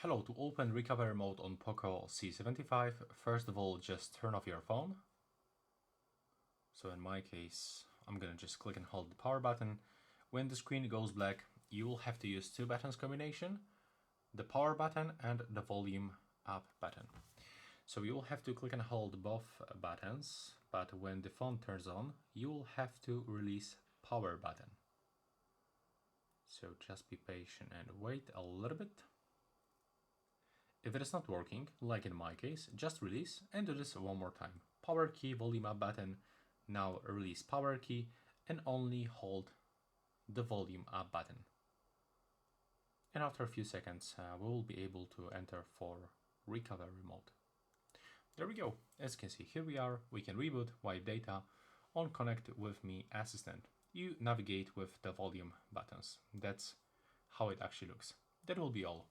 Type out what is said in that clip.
Hello, to open recovery mode on POCO C75, first of all, just turn off your phone. So in my case, I'm gonna just click and hold the power button. When the screen goes black, you will have to use two buttons combination, the power button and the volume up button. So you will have to click and hold both buttons, but when the phone turns on, you will have to release power button. So just be patient and wait a little bit. If it is not working, like in my case, just release and do this one more time. Power key, volume up button, now release power key and only hold the volume up button. And after a few seconds, we will be able to enter for recovery mode. There we go. As you can see, here we are. We can reboot, wipe data, on Connect with Me Assistant. You navigate with the volume buttons. That's how it actually looks. That will be all.